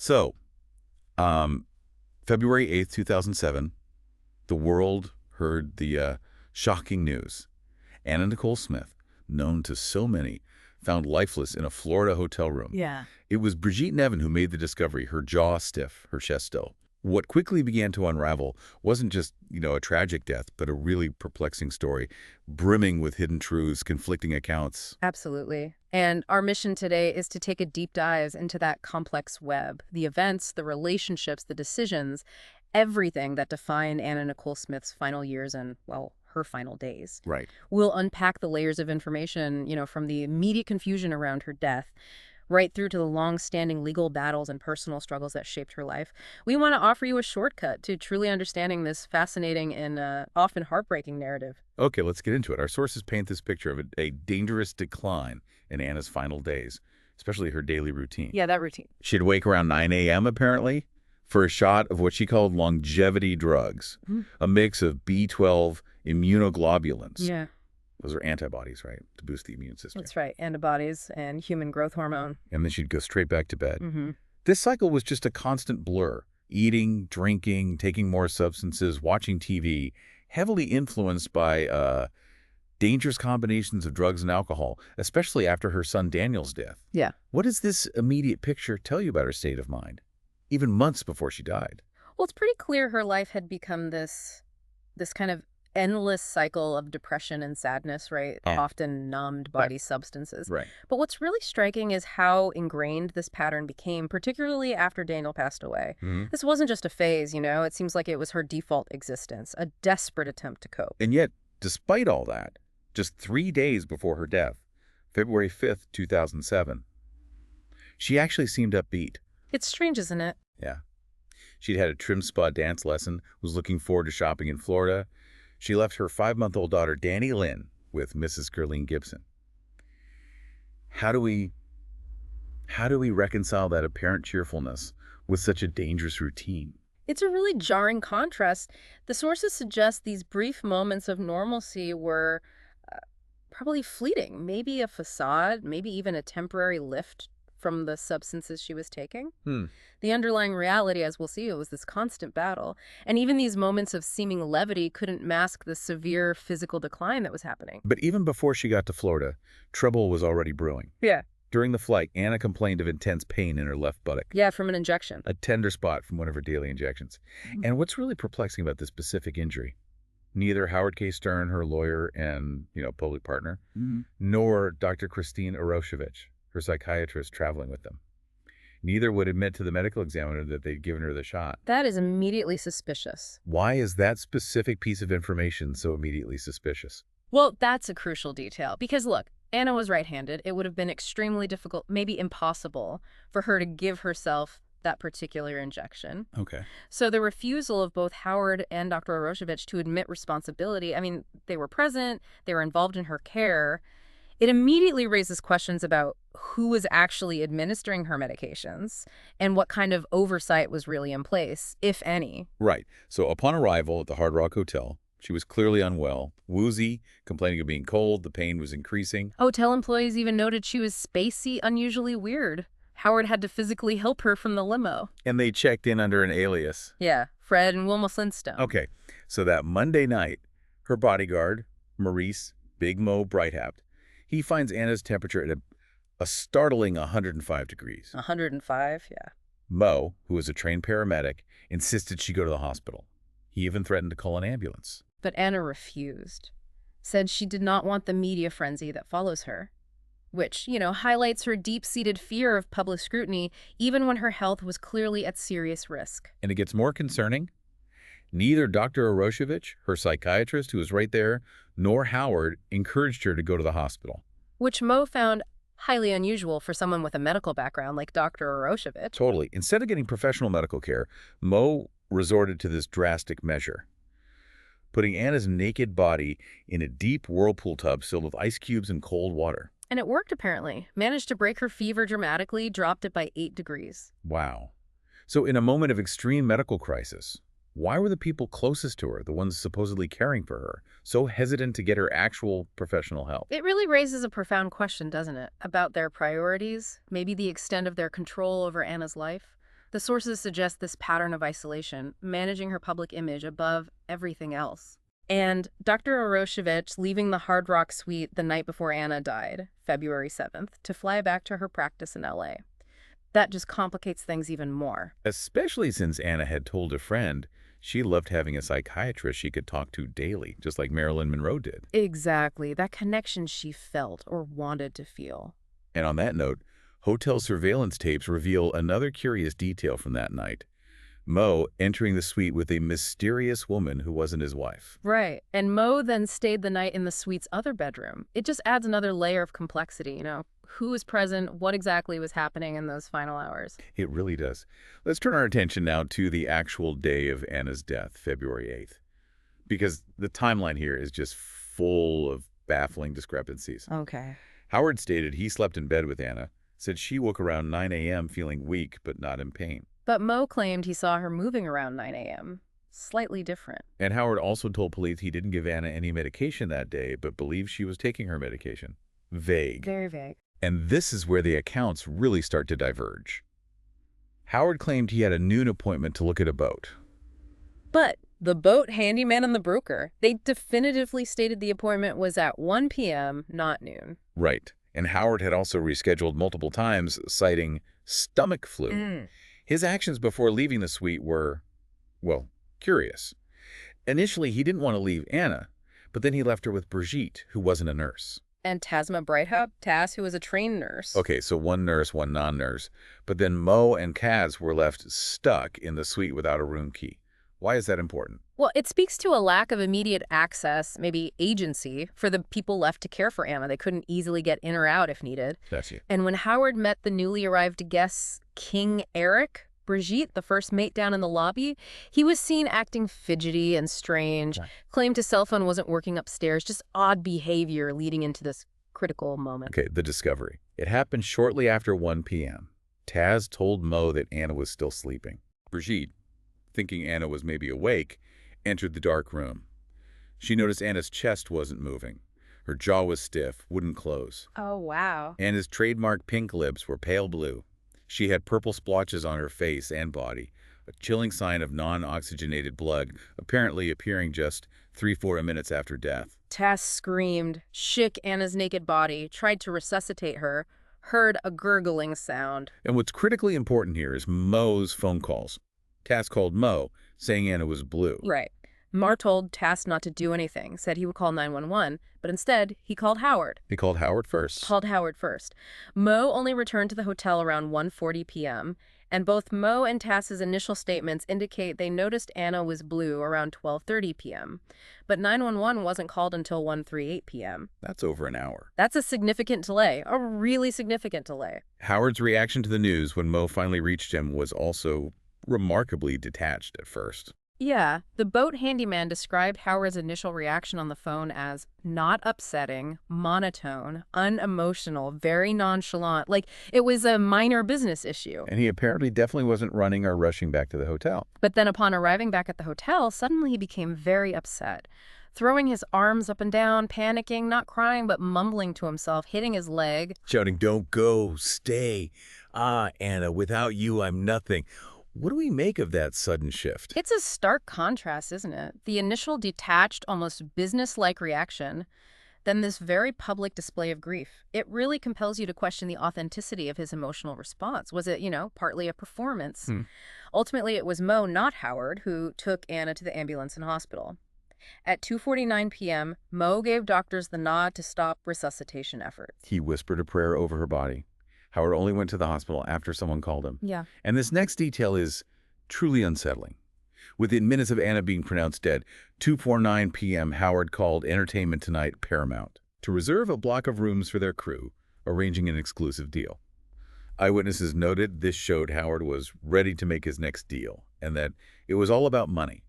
So, um, February 8th, 2007, the world heard the shocking news. Anna Nicole Smith, known to so many, found lifeless in a Florida hotel room. Yeah. It was Brigitte Nevin who made the discovery, her jaw stiff, her chest still. What quickly began to unravel wasn't just, a tragic death, but a really perplexing story, brimming with hidden truths, conflicting accounts. Absolutely. And our mission today is to take a deep dive into that complex web, the events, the relationships, the decisions, everything that defined Anna Nicole Smith's final years and, well, her final days. Right. We'll unpack the layers of information, from the immediate confusion around her death right through to the long-standing legal battles and personal struggles that shaped her life. We want to offer you a shortcut to truly understanding this fascinating and often heartbreaking narrative. Okay, let's get into it. Our sources paint this picture of a dangerous decline in Anna's final days, especially her daily routine. Yeah, that routine. She'd wake around 9 a.m., apparently, for a shot of what she called longevity drugs, a mix of B12 immunoglobulins. Yeah, Those are antibodies, right, to boost the immune system. that's right. Antibodies and human growth hormone. And then she'd go straight back to bed. Mm-hmm. This cycle was just a constant blur. Eating, drinking, taking more substances, watching TV, heavily influenced by dangerous combinations of drugs and alcohol, especially after her son Daniel's death. Yeah. What does this immediate picture tell you about her state of mind, even months before she died? Well, it's pretty clear her life had become this kind of endless cycle of depression and sadness, right? Yeah. Often numbed by these substances. Right. But what's really striking is how ingrained this pattern became, particularly after Daniel passed away. This wasn't just a phase, It seems like it was her default existence, a desperate attempt to cope. And yet, despite all that, just 3 days before her death, February 5th, 2007, she actually seemed upbeat. It's strange, isn't it? Yeah. She'd had a trim spa dance lesson, was looking forward to shopping in Florida. She left her 5-month-old daughter, Dannielynn, with Mrs. Gerline Gibson. How do we reconcile that apparent cheerfulness with such a dangerous routine? It's a really jarring contrast. The sources suggest these brief moments of normalcy were probably fleeting, maybe a facade, maybe even a temporary lift from the substances she was taking. The underlying reality, as we'll see, it was this constant battle. And even these moments of seeming levity couldn't mask the severe physical decline that was happening. But even before she got to Florida, trouble was already brewing. Yeah. During the flight, Anna complained of intense pain in her left buttock. Yeah, from an injection. A tender spot from one of her daily injections. And what's really perplexing about this specific injury, neither Howard K. Stern, her lawyer and, public partner, nor Dr. Christine Oroshevich, her psychiatrist traveling with them, neither would admit to the medical examiner that they'd given her the shot. That is immediately suspicious. Why is that specific piece of information so immediately suspicious? Well, that's a crucial detail. Because look, Anna was right-handed. It would have been extremely difficult, maybe impossible, for her to give herself that particular injection. Okay. So the refusal of both Howard and Dr. Oroshevich to admit responsibility, they were present, they were involved in her care. It immediately raises questions about who was actually administering her medications and what kind of oversight was really in place, if any. Right. So upon arrival at the Hard Rock Hotel, she was clearly unwell, woozy, complaining of being cold. The pain was increasing. Hotel employees even noted she was spacey, unusually weird. Howard had to physically help her from the limo. And they checked in under an alias. Yeah, Fred and Wilma Flintstone. Okay. So that Monday night, her bodyguard, Maurice Big Mo Brighthaupt, he finds Anna's temperature at a startling 105 degrees. 105, yeah. Mo, who was a trained paramedic, insisted she go to the hospital. He even threatened to call an ambulance. But Anna refused. Said she did not want the media frenzy that follows her, which, highlights her deep-seated fear of public scrutiny, even when her health was clearly at serious risk. And it gets more concerning. Neither Dr. Oroshevich, her psychiatrist who was right there, nor Howard encouraged her to go to the hospital. Which Mo found highly unusual for someone with a medical background like Dr. Oroshevich. Totally. Instead of getting professional medical care, Mo resorted to this drastic measure, putting Anna's naked body in a deep whirlpool tub filled with ice cubes and cold water. And it worked, apparently. Managed to break her fever dramatically, dropped it by 8 degrees. Wow. So in a moment of extreme medical crisis, why were the people closest to her, the ones supposedly caring for her, so hesitant to get her actual professional help? It really raises a profound question, doesn't it? About their priorities, maybe the extent of their control over Anna's life. The sources suggest this pattern of isolation, managing her public image above everything else. And Dr. Oroshevich leaving the Hard Rock Suite the night before Anna died, February 7th, to fly back to her practice in LA. That just complicates things even more. Especially since Anna had told a friend she loved having a psychiatrist she could talk to daily, just like Marilyn Monroe did. Exactly. That connection she felt or wanted to feel. And on that note, hotel surveillance tapes reveal another curious detail from that night. Mo entering the suite with a mysterious woman who wasn't his wife. Right. And Mo then stayed the night in the suite's other bedroom. It just adds another layer of complexity, Who was present, what exactly was happening in those final hours. It really does. Let's turn our attention now to the actual day of Anna's death, February 8th. Because the timeline here is just full of baffling discrepancies. Okay. Howard stated he slept in bed with Anna, said she woke around 9 a.m. feeling weak but not in pain. But Mo claimed he saw her moving around 9 a.m. Slightly different. And Howard also told police he didn't give Anna any medication that day, but believed she was taking her medication. Vague. Very vague. And this is where the accounts really start to diverge. Howard claimed he had a noon appointment to look at a boat. But the boat handyman and the broker, they definitively stated the appointment was at 1 p.m., not noon. Right. And Howard had also rescheduled multiple times, citing stomach flu. His actions before leaving the suite were, well, curious. Initially, he didn't want to leave Anna, but then he left her with Brigitte, who wasn't a nurse. And Tasma Brighthub, Tass, who was a trained nurse. Okay, so one nurse, one non-nurse. But then Mo and Kaz were left stuck in the suite without a room key. Why is that important? Well, it speaks to a lack of immediate access, maybe agency, for the people left to care for Anna. They couldn't easily get in or out if needed. That's it. And when Howard met the newly arrived guests, King Eric, Brigitte, the first mate down in the lobby, he was seen acting fidgety and strange, claimed his cell phone wasn't working upstairs, just odd behavior leading into this critical moment. Okay, the discovery. It happened shortly after 1 p.m. Taz told Mo that Anna was still sleeping. Brigitte, thinking Anna was maybe awake, entered the dark room. She noticed Anna's chest wasn't moving. Her jaw was stiff, wouldn't close. Oh, wow. Anna's trademark pink lips were pale blue. She had purple splotches on her face and body, a chilling sign of non-oxygenated blood, apparently appearing just 3-4 minutes after death. Tass screamed, shook Anna's naked body, tried to resuscitate her, heard a gurgling sound. And what's critically important here is Mo's phone calls. Tass called Mo, saying Anna was blue. Right. Mar told Tass not to do anything, said he would call 911, but instead, he called Howard. He called Howard first. Mo only returned to the hotel around 1:40 p.m., and both Mo and Tass's initial statements indicate they noticed Anna was blue around 12:30 p.m., but 911 wasn't called until 1:38 p.m. That's over an hour. That's a significant delay, a really significant delay. Howard's reaction to the news when Mo finally reached him was also remarkably detached at first. Yeah, the boat handyman described Howard's initial reaction on the phone as not upsetting, monotone, unemotional, very nonchalant, like it was a minor business issue. And he apparently definitely wasn't running or rushing back to the hotel. But then upon arriving back at the hotel, suddenly he became very upset, throwing his arms up and down, panicking, not crying, but mumbling to himself, hitting his leg. Shouting, "Don't go, stay. Ah, Anna, without you, I'm nothing." What do we make of that sudden shift? It's a stark contrast, isn't it? The initial detached, almost business-like reaction, then this very public display of grief. It really compels you to question the authenticity of his emotional response. Was it, partly a performance? Ultimately, it was Mo, not Howard, who took Anna to the ambulance and hospital. At 2:49 p.m., Mo gave doctors the nod to stop resuscitation efforts. He whispered a prayer over her body. Howard only went to the hospital after someone called him. Yeah. And this next detail is truly unsettling. Within minutes of Anna being pronounced dead, 2:49 p.m., Howard called Entertainment Tonight Paramount to reserve a block of rooms for their crew, arranging an exclusive deal. Eyewitnesses noted this showed Howard was ready to make his next deal, and that it was all about money.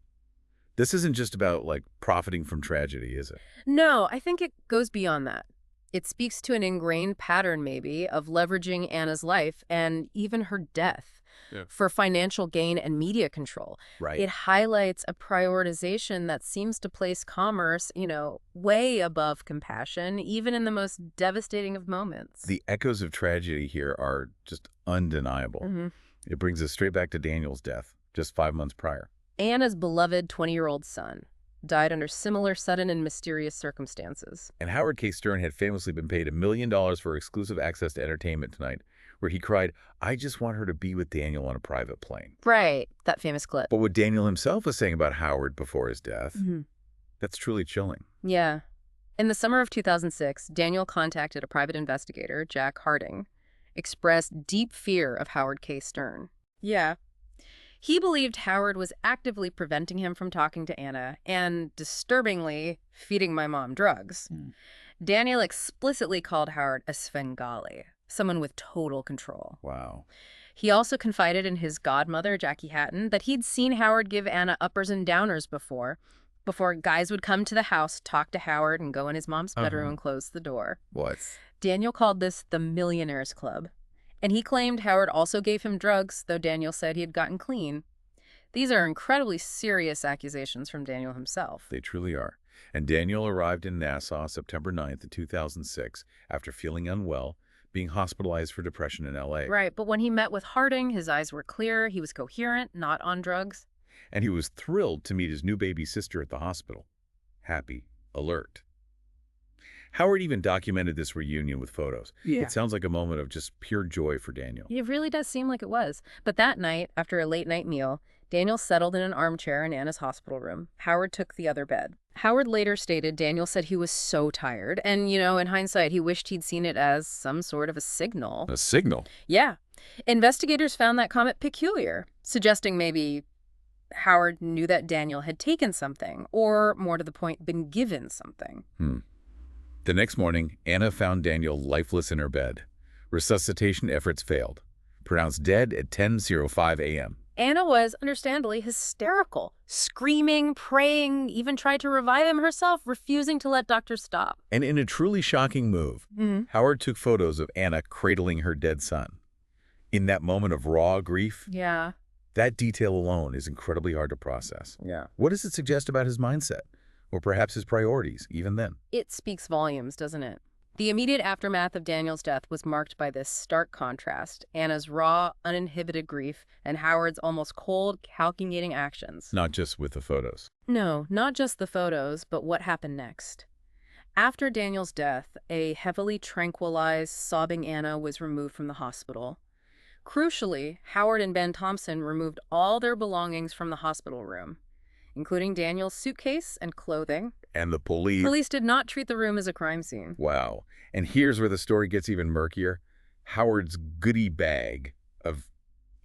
This isn't just about, profiting from tragedy, is it? No, I think it goes beyond that. It speaks to an ingrained pattern, maybe, of leveraging Anna's life and even her death for financial gain and media control. Right. It highlights a prioritization that seems to place commerce, way above compassion, even in the most devastating of moments. The echoes of tragedy here are just undeniable. It brings us straight back to Daniel's death, just 5 months prior. Anna's beloved 20-year-old son died under similar sudden and mysterious circumstances. And Howard K. Stern had famously been paid $1 million for exclusive access to Entertainment Tonight, where he cried, "I just want her to be with Daniel on a private plane." Right, that famous clip. But what Daniel himself was saying about Howard before his death, that's truly chilling. Yeah. In the summer of 2006, Daniel contacted a private investigator, Jack Harding, expressed deep fear of Howard K. Stern. Yeah. He believed Howard was actively preventing him from talking to Anna and, disturbingly, feeding my mom drugs. Daniel explicitly called Howard a Svengali, someone with total control. Wow. He also confided in his godmother, Jackie Hatton, that he'd seen Howard give Anna uppers and downers before guys would come to the house, talk to Howard, and go in his mom's bedroom and close the door. What? Daniel called this the Millionaires Club. And he claimed Howard also gave him drugs, though Daniel said he had gotten clean. These are incredibly serious accusations from Daniel himself. They truly are. And Daniel arrived in Nassau September 9th, 2006, after feeling unwell, being hospitalized for depression in L.A. Right, but when he met with Harding, his eyes were clear, he was coherent, not on drugs. And he was thrilled to meet his new baby sister at the hospital. Happy, alert. Howard even documented this reunion with photos. Yeah. It sounds like a moment of just pure joy for Daniel. It really does seem like it was. But that night, after a late-night meal, Daniel settled in an armchair in Anna's hospital room. Howard took the other bed. Howard later stated Daniel said he was so tired, and, in hindsight, he wished he'd seen it as some sort of a signal. A signal? Yeah. Investigators found that comment peculiar, suggesting maybe Howard knew that Daniel had taken something, or, more to the point, been given something. The next morning, Anna found Daniel lifeless in her bed. Resuscitation efforts failed. Pronounced dead at 10:05 a.m. Anna was, understandably, hysterical, screaming, praying, even tried to revive him herself, refusing to let doctors stop. And in a truly shocking move, Howard took photos of Anna cradling her dead son. In that moment of raw grief, Yeah. that detail alone is incredibly hard to process. Yeah. What does it suggest about his mindset? Or perhaps his priorities, even then? It speaks volumes, doesn't it? The immediate aftermath of Daniel's death was marked by this stark contrast, Anna's raw, uninhibited grief, and Howard's almost cold, calculating actions. Not just with the photos. No, not just the photos, but what happened next. After Daniel's death, a heavily tranquilized, sobbing Anna was removed from the hospital. Crucially, Howard and Ben Thompson removed all their belongings from the hospital room, including Daniel's suitcase and clothing. And the police... Police did not treat the room as a crime scene. Wow. And here's where the story gets even murkier. Howard's goodie bag of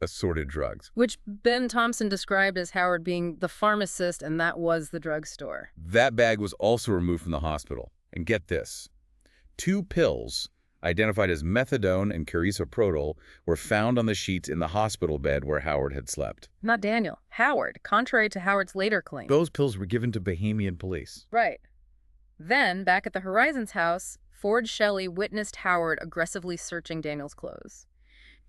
assorted drugs. Which Ben Thompson described as Howard being the pharmacist, and that was the drugstore. That bag was also removed from the hospital. And get this. 2 pills, identified as methadone and carisoprodol, were found on the sheets in the hospital bed where Howard had slept. Not Daniel. Howard, contrary to Howard's later claim. Those pills were given to Bahamian police. Right. Then, back at the Horizons house, Ford Shelley witnessed Howard aggressively searching Daniel's clothes.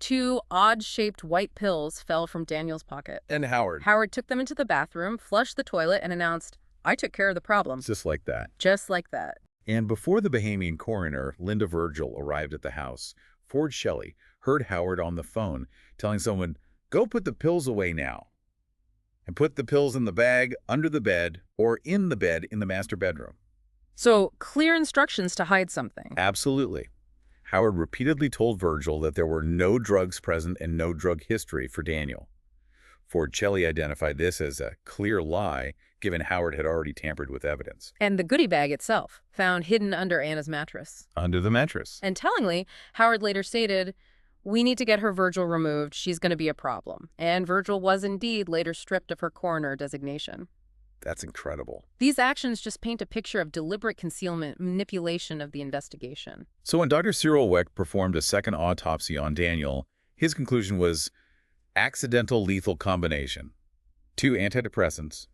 2 odd-shaped white pills fell from Daniel's pocket. And Howard. Howard took them into the bathroom, flushed the toilet, and announced, "I took care of the problem." Just like that. Just like that. And before the Bahamian coroner, Linda Virgil, arrived at the house, Ford Shelley heard Howard on the phone telling someone, "Go put the pills away now. And put the pills in the bag, under the bed, or in the bed in the master bedroom." So, clear instructions to hide something. Absolutely. Howard repeatedly told Virgil that there were no drugs present and no drug history for Daniel. Ford Shelley identified this as a clear lie, given Howard had already tampered with evidence. And the goodie bag itself, found hidden under Anna's mattress. Under the mattress. And tellingly, Howard later stated, "We need to get her Virgil removed. She's going to be a problem." And Virgil was indeed later stripped of her coroner designation. That's incredible. These actions just paint a picture of deliberate concealment, manipulation of the investigation. So when Dr. Cyril Wecht performed a second autopsy on Daniel, his conclusion was accidental lethal combination. 2 antidepressants,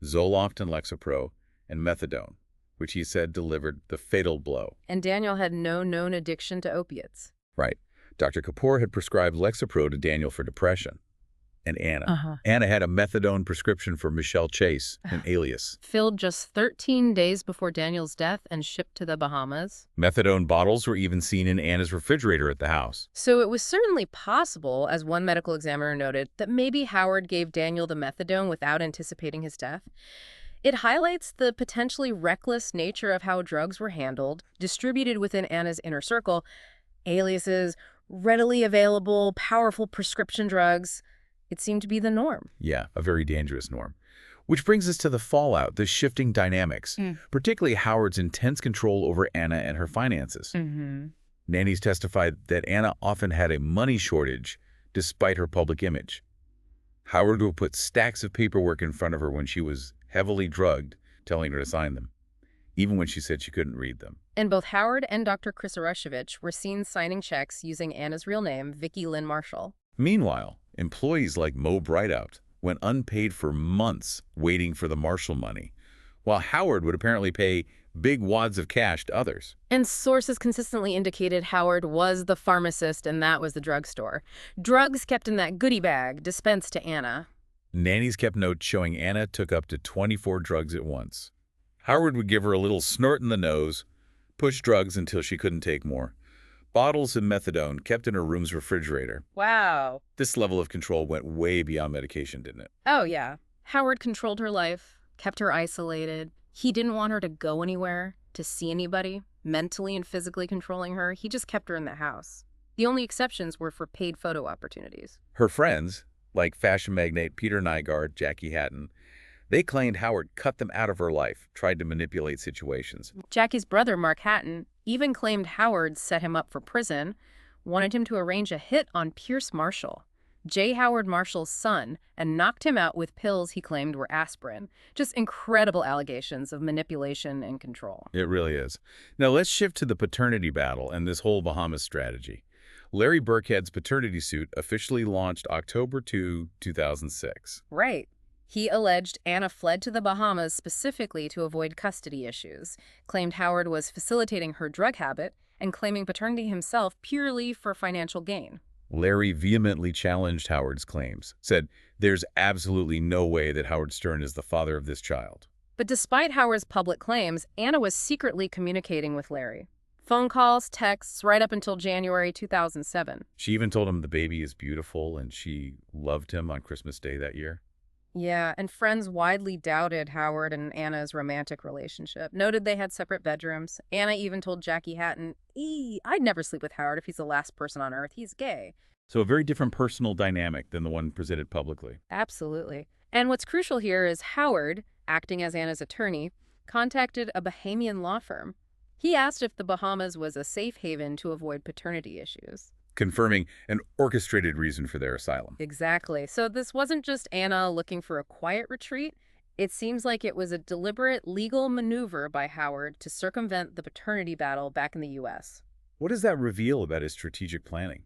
Zoloft and Lexapro, and methadone, which he said delivered the fatal blow. And Daniel had no known addiction to opiates. Right. Dr. Kapoor had prescribed Lexapro to Daniel for depression. and Anna. Uh-huh. Anna had a methadone prescription for Michelle Chase, an alias. Filled just 13 days before Daniel's death and shipped to the Bahamas. Methadone bottles were even seen in Anna's refrigerator at the house. So it was certainly possible, as one medical examiner noted, that maybe Howard gave Daniel the methadone without anticipating his death. It highlights the potentially reckless nature of how drugs were handled, distributed within Anna's inner circle. Aliases, readily available, powerful prescription drugs. It seemed to be the norm. Yeah, a very dangerous norm. Which brings us to the fallout, the shifting dynamics, particularly Howard's intense control over Anna and her finances. Nannies testified that Anna often had a money shortage despite her public image. Howard would put stacks of paperwork in front of her when she was heavily drugged, telling her to sign them, even when she said she couldn't read them. And both Howard and Dr. Chris Arosevich were seen signing checks using Anna's real name, Vicki Lynn Marshall. Meanwhile, employees like Mo Brightout went unpaid for months waiting for the Marshall money, while Howard would apparently pay big wads of cash to others. And sources consistently indicated Howard was the pharmacist and that was the drugstore. Drugs kept in that goodie bag dispensed to Anna. Nannies kept notes showing Anna took up to 24 drugs at once. Howard would give her a little snort in the nose, push drugs until she couldn't take more. Bottles of methadone kept in her room's refrigerator. Wow. This level of control went way beyond medication, didn't it? Oh, yeah. Howard controlled her life, kept her isolated. He didn't want her to go anywhere, to see anybody, mentally and physically controlling her. He just kept her in the house. The only exceptions were for paid photo opportunities. Her friends, like fashion magnate Peter Nygaard, Jackie Hatton, they claimed Howard cut them out of her life, tried to manipulate situations. Jackie's brother, Mark Hatton, even claimed Howard set him up for prison, wanted him to arrange a hit on Pierce Marshall, J. Howard Marshall's son, and knocked him out with pills he claimed were aspirin. Just incredible allegations of manipulation and control. It really is. Now let's shift to the paternity battle and this whole Bahamas strategy. Larry Burkhead's paternity suit officially launched October 2, 2006. Right. He alleged Anna fled to the Bahamas specifically to avoid custody issues, claimed Howard was facilitating her drug habit, and claiming paternity himself purely for financial gain. Larry vehemently challenged Howard's claims, said there's absolutely no way that Howard Stern is the father of this child. But despite Howard's public claims, Anna was secretly communicating with Larry. Phone calls, texts, right up until January 2007. She even told him the baby is beautiful and she loved him on Christmas Day that year. Yeah, and friends widely doubted Howard and Anna's romantic relationship, noted they had separate bedrooms. Anna even told Jackie Hatton, I'd never sleep with Howard if he's the last person on earth. He's gay. So a very different personal dynamic than the one presented publicly. Absolutely. And what's crucial here is Howard, acting as Anna's attorney, contacted a Bahamian law firm. He asked if the Bahamas was a safe haven to avoid paternity issues, confirming an orchestrated reason for their asylum. Exactly. So this wasn't just Anna looking for a quiet retreat. It seems like it was a deliberate legal maneuver by Howard to circumvent the paternity battle back in the U.S. What does that reveal about his strategic planning?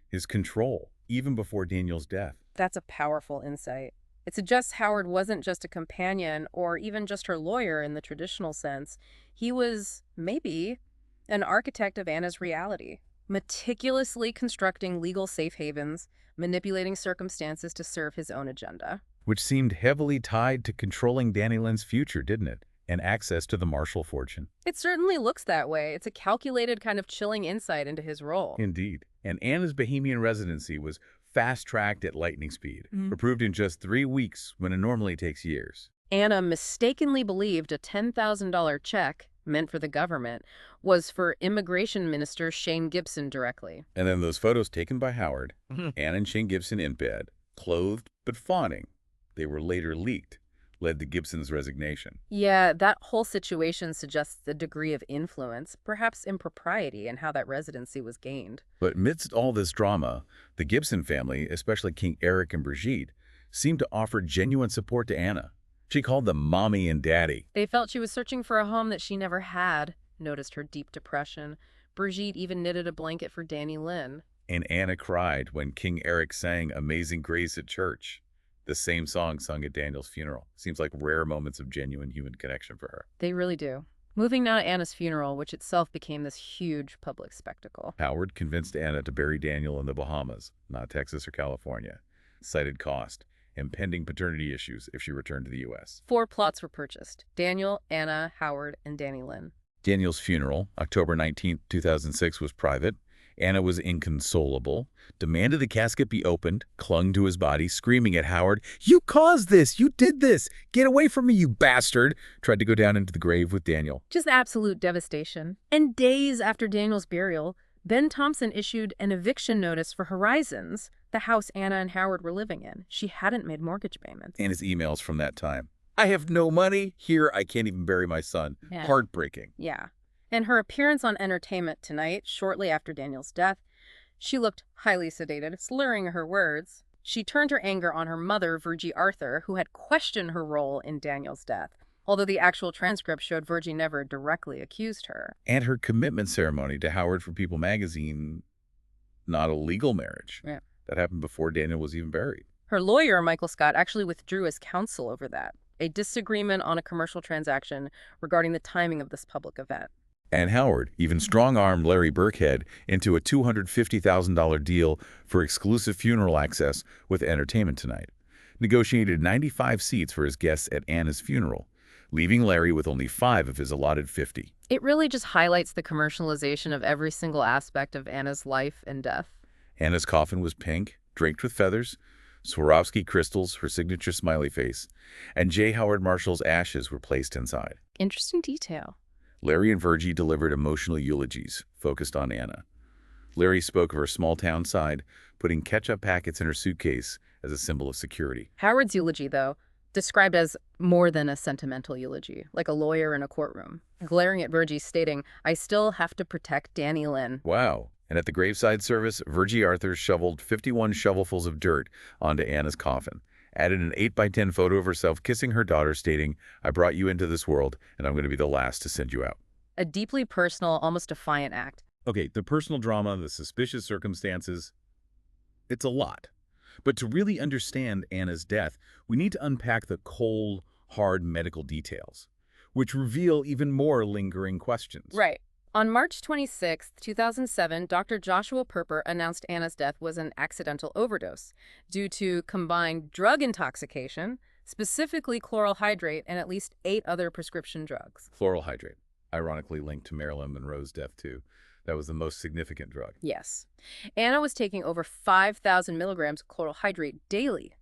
His control, even before Daniel's death? That's a powerful insight. It suggests Howard wasn't just a companion or even just her lawyer in the traditional sense. He was, maybe, an architect of Anna's reality, meticulously constructing legal safe havens, manipulating circumstances to serve his own agenda. Which seemed heavily tied to controlling Dannielynn's future, didn't it? And access to the Marshall fortune. It certainly looks that way. It's a calculated kind of chilling insight into his role. Indeed. And Anna's Bahamian residency was fast-tracked at lightning speed, approved in just 3 weeks when it normally takes years. Anna mistakenly believed a $10,000 check meant for the government was for Immigration Minister Shane Gibson directly. And then those photos taken by Howard, Anna and Shane Gibson in bed, clothed but fawning, they were later leaked, led to Gibson's resignation. Yeah, that whole situation suggests a degree of influence, perhaps impropriety, in how that residency was gained. But amidst all this drama, the Gibson family, especially King Eric and Brigitte, seemed to offer genuine support to Anna. She called them mommy and daddy. They felt she was searching for a home that she never had, noticed her deep depression. Brigitte even knitted a blanket for Dannielynn. And Anna cried when King Eric sang Amazing Grace at church, the same song sung at Daniel's funeral. Seems like rare moments of genuine human connection for her. They really do. Moving now to Anna's funeral, which itself became this huge public spectacle. Howard convinced Anna to bury Daniel in the Bahamas, not Texas or California. cited cost and pending paternity issues if she returned to the U.S. 4 plots were purchased: Daniel, Anna, Howard, and Dannielynn. Daniel's funeral, October 19, 2006, was private. Anna was inconsolable, demanded the casket be opened, clung to his body, screaming at Howard, "You caused this! You did this! Get away from me, you bastard!" Tried to go down into the grave with Daniel. Just absolute devastation. And days after Daniel's burial, Ben Thompson issued an eviction notice for Horizons, the house Anna and Howard were living in. She hadn't made mortgage payments. And his emails from that time. "I have no money. Here, I can't even bury my son." Yeah. Heartbreaking. Yeah. And her appearance on Entertainment Tonight, shortly after Daniel's death, she looked highly sedated, slurring her words. She turned her anger on her mother, Virgie Arthur, who had questioned her role in Daniel's death, although the actual transcript showed Virgie never directly accused her. And her commitment ceremony to Howard for People magazine, not a legal marriage. Yeah. That happened before Daniel was even buried. Her lawyer, Michael Scott, actually withdrew as counsel over that, a disagreement on a commercial transaction regarding the timing of this public event. And Howard even strong-armed Larry Burkhead into a $250,000 deal for exclusive funeral access with Entertainment Tonight. Negotiated 95 seats for his guests at Anna's funeral, leaving Larry with only 5 of his allotted 50. It really just highlights the commercialization of every single aspect of Anna's life and death. Anna's coffin was pink, draped with feathers, Swarovski crystals, her signature smiley face, and J. Howard Marshall's ashes were placed inside. Interesting detail. Larry and Virgie delivered emotional eulogies focused on Anna. Larry spoke of her small-town side, putting ketchup packets in her suitcase as a symbol of security. Howard's eulogy, though, described as more than a sentimental eulogy, like a lawyer in a courtroom, glaring at Virgie, stating, "I still have to protect Dannielynn." Wow. And at the graveside service, Virgie Arthur shoveled 51 shovelfuls of dirt onto Anna's coffin, added an 8x10 photo of herself kissing her daughter, stating, "I brought you into this world, and I'm going to be the last to send you out." A deeply personal, almost defiant act. Okay, the personal drama, the suspicious circumstances, it's a lot. But to really understand Anna's death, we need to unpack the cold, hard medical details, which reveal even more lingering questions. Right. On March 26, 2007, Dr. Joshua Perper announced Anna's death was an accidental overdose due to combined drug intoxication, specifically chloral hydrate, and at least 8 other prescription drugs. Chloral hydrate, ironically linked to Marilyn Monroe's death, too. That was the most significant drug. Yes. Anna was taking over 5,000 milligrams of chloral hydrate daily.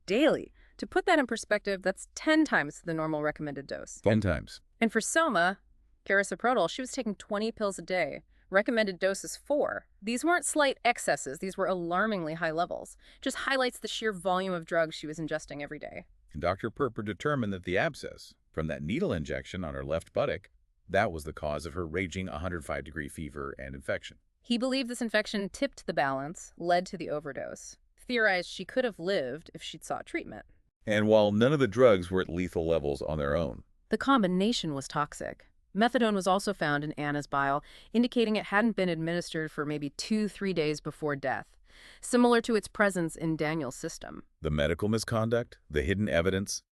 Daily. To put that in perspective, that's 10 times the normal recommended dose. 10 times. And for Soma, carisoprodol, she was taking 20 pills a day. Recommended dose is 4. These weren't slight excesses. These were alarmingly high levels. Just highlights the sheer volume of drugs she was ingesting every day. And Dr. Perper determined that the abscess from that needle injection on her left buttock, that was the cause of her raging 105-degree fever and infection. He believed this infection tipped the balance, led to the overdose. Theorized she could have lived if she'd sought treatment. And while none of the drugs were at lethal levels on their own, the combination was toxic. Methadone was also found in Anna's bile, indicating it hadn't been administered for maybe 2-3 days before death, similar to its presence in Daniel's system. The medical misconduct, the hidden evidence,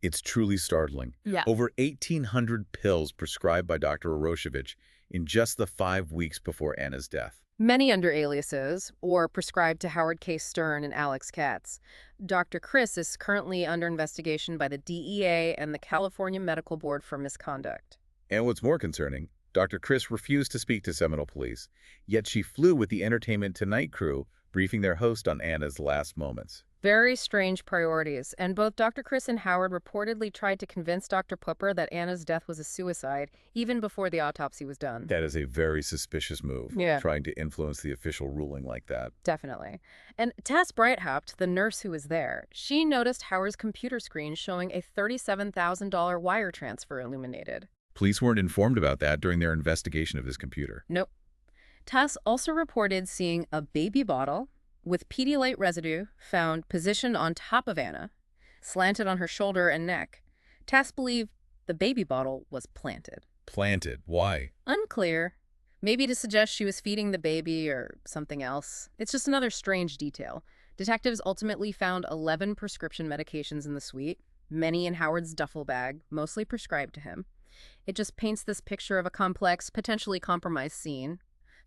it's truly startling. Yeah. Over 1,800 pills prescribed by Dr. Uroshevich in just the 5 weeks before Anna's death. Many under aliases, or prescribed to Howard K. Stern and Alex Katz. Dr. Chris is currently under investigation by the DEA and the California Medical Board for misconduct. And what's more concerning, Dr. Chris refused to speak to Seminole Police, yet she flew with the Entertainment Tonight crew, briefing their host on Anna's last moments. Very strange priorities, and both Dr. Chris and Howard reportedly tried to convince Dr. Perper that Anna's death was a suicide, even before the autopsy was done. That is a very suspicious move, trying to influence the official ruling like that. Definitely. And Tess Breithaupt, the nurse who was there, she noticed Howard's computer screen showing a $37,000 wire transfer illuminated. Police weren't informed about that during their investigation of this computer. Nope. Tess also reported seeing a baby bottle with Pedialyte residue found positioned on top of Anna, slanted on her shoulder and neck. Tess believed the baby bottle was planted. Planted? Why? Unclear. Maybe to suggest she was feeding the baby or something else. It's just another strange detail. Detectives ultimately found 11 prescription medications in the suite, many in Howard's duffel bag, mostly prescribed to him. It just paints this picture of a complex, potentially compromised scene.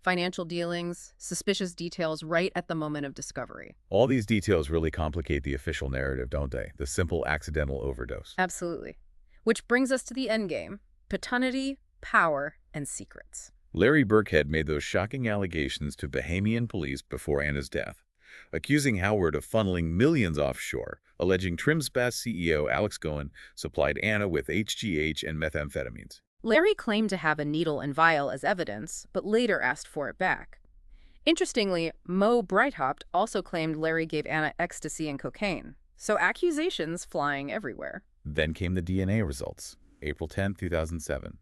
financial dealings, suspicious details right at the moment of discovery. All these details really complicate the official narrative, don't they? The simple accidental overdose. Absolutely. Which brings us to the endgame: paternity, power, and secrets. Larry Burkhead made those shocking allegations to Bahamian police before Anna's death, accusing Howard of funneling millions offshore, alleging Trimspass CEO Alex Goen supplied Anna with HGH and methamphetamines. Larry claimed to have a needle and vial as evidence, but later asked for it back. Interestingly, Mo Breithopt also claimed Larry gave Anna ecstasy and cocaine, so accusations flying everywhere. Then came the DNA results. April 10, 2007.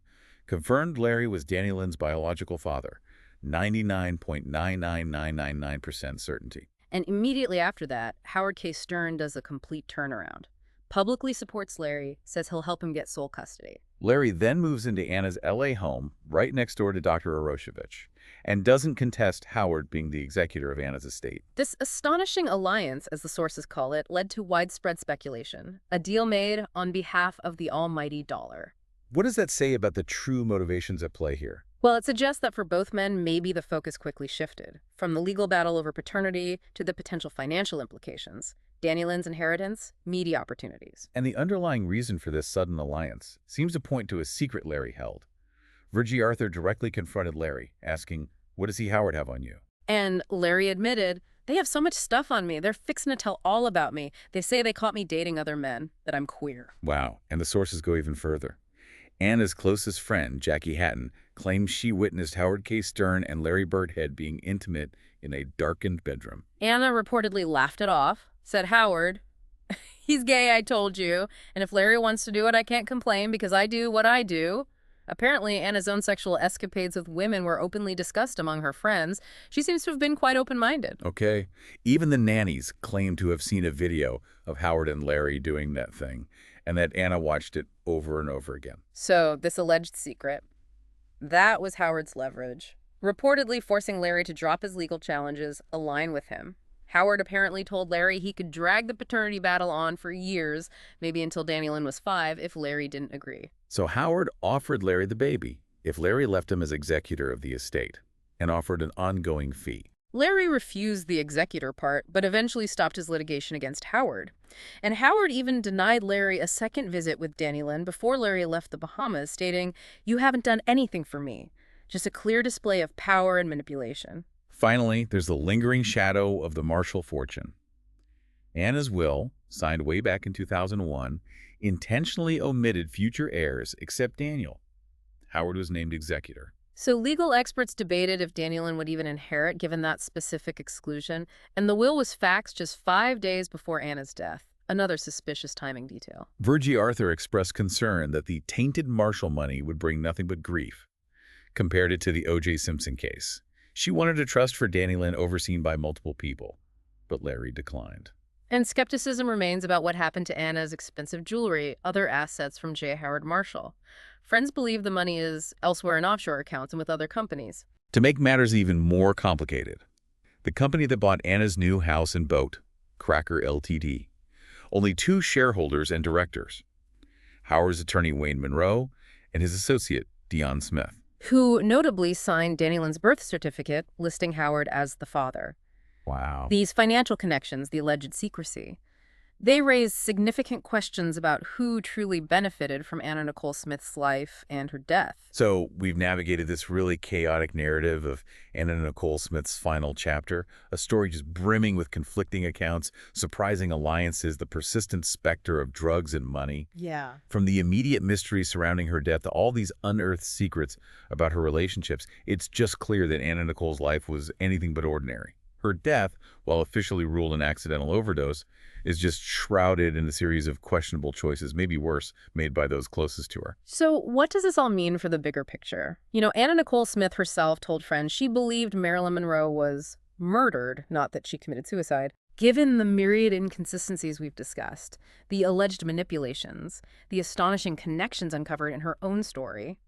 Confirmed Larry was Dannielynn's biological father, 99.99999% certainty. And immediately after that, Howard K. Stern does a complete turnaround. Publicly supports Larry, says he'll help him get sole custody. Larry then moves into Anna's L.A. home, right next door to Dr. Oroshovich, and doesn't contest Howard being the executor of Anna's estate. This astonishing alliance, as the sources call it, led to widespread speculation, a deal made on behalf of the almighty dollar. What does that say about the true motivations at play here? Well, it suggests that for both men, maybe the focus quickly shifted, from the legal battle over paternity to the potential financial implications. Dannielynn's inheritance, media opportunities. And the underlying reason for this sudden alliance seems to point to a secret Larry held. Virgie Arthur directly confronted Larry, asking, "What does Howard have on you?" And Larry admitted, "They have so much stuff on me. They're fixing to tell all about me. They say they caught me dating other men, that I'm queer." Wow, and the sources go even further. Anna's closest friend, Jackie Hatton, claims she witnessed Howard K. Stern and Larry Burkhead being intimate in a darkened bedroom. Anna reportedly laughed it off, said, "Howard, he's gay, I told you, and if Larry wants to do it, I can't complain because I do what I do." Apparently, Anna's own sexual escapades with women were openly discussed among her friends. She seems to have been quite open-minded. Okay. Even the nannies claim to have seen a video of Howard and Larry doing that thing, and that Anna watched it over and over again. So, this alleged secret, that was Howard's leverage, reportedly forcing Larry to drop his legal challenges, align with him. Howard apparently told Larry he could drag the paternity battle on for years, maybe until Dannielynn was 5, if Larry didn't agree. So Howard offered Larry the baby if Larry left him as executor of the estate, and offered an ongoing fee. Larry refused the executor part, but eventually stopped his litigation against Howard. And Howard even denied Larry a second visit with Dannielynn before Larry left the Bahamas, stating, "You haven't done anything for me. Just a clear display of power and manipulation." Finally, there's the lingering shadow of the Marshall fortune. Anna's will, signed way back in 2001, intentionally omitted future heirs except Daniel. Howard was named executor. So legal experts debated if Dannielynn would even inherit given that specific exclusion, and the will was faxed just 5 days before Anna's death. Another suspicious timing detail. Virgie Arthur expressed concern that the tainted Marshall money would bring nothing but grief, compared it to the O.J. Simpson case. She wanted a trust for Dannielynn overseen by multiple people, but Larry declined. And skepticism remains about what happened to Anna's expensive jewelry, other assets from J. Howard Marshall. Friends believe the money is elsewhere in offshore accounts and with other companies. To make matters even more complicated, the company that bought Anna's new house and boat, Cracker Ltd., only 2 shareholders and directors, Howard's attorney Wayne Monroe and his associate Dion Smith, who notably signed Dannielynn's birth certificate listing Howard as the father. Wow. These financial connections, the alleged secrecy, they raise significant questions about who truly benefited from Anna Nicole Smith's life and her death. So we've navigated this really chaotic narrative of Anna Nicole Smith's final chapter, a story just brimming with conflicting accounts, surprising alliances, the persistent specter of drugs and money. Yeah. From the immediate mystery surrounding her death to all these unearthed secrets about her relationships, it's just clear that Anna Nicole's life was anything but ordinary. Her death, while officially ruled an accidental overdose, is just shrouded in a series of questionable choices, maybe worse, made by those closest to her. So what does this all mean for the bigger picture? You know, Anna Nicole Smith herself told friends she believed Marilyn Monroe was murdered, not that she committed suicide. Given the myriad inconsistencies we've discussed, the alleged manipulations, the astonishing connections uncovered in her own story,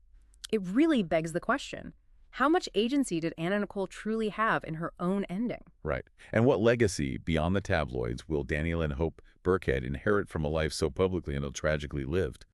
it really begs the question. How much agency did Anna Nicole truly have in her own ending? Right. And what legacy, beyond the tabloids, will Dannielynn Hope Burkhead inherit from a life so publicly and tragically lived?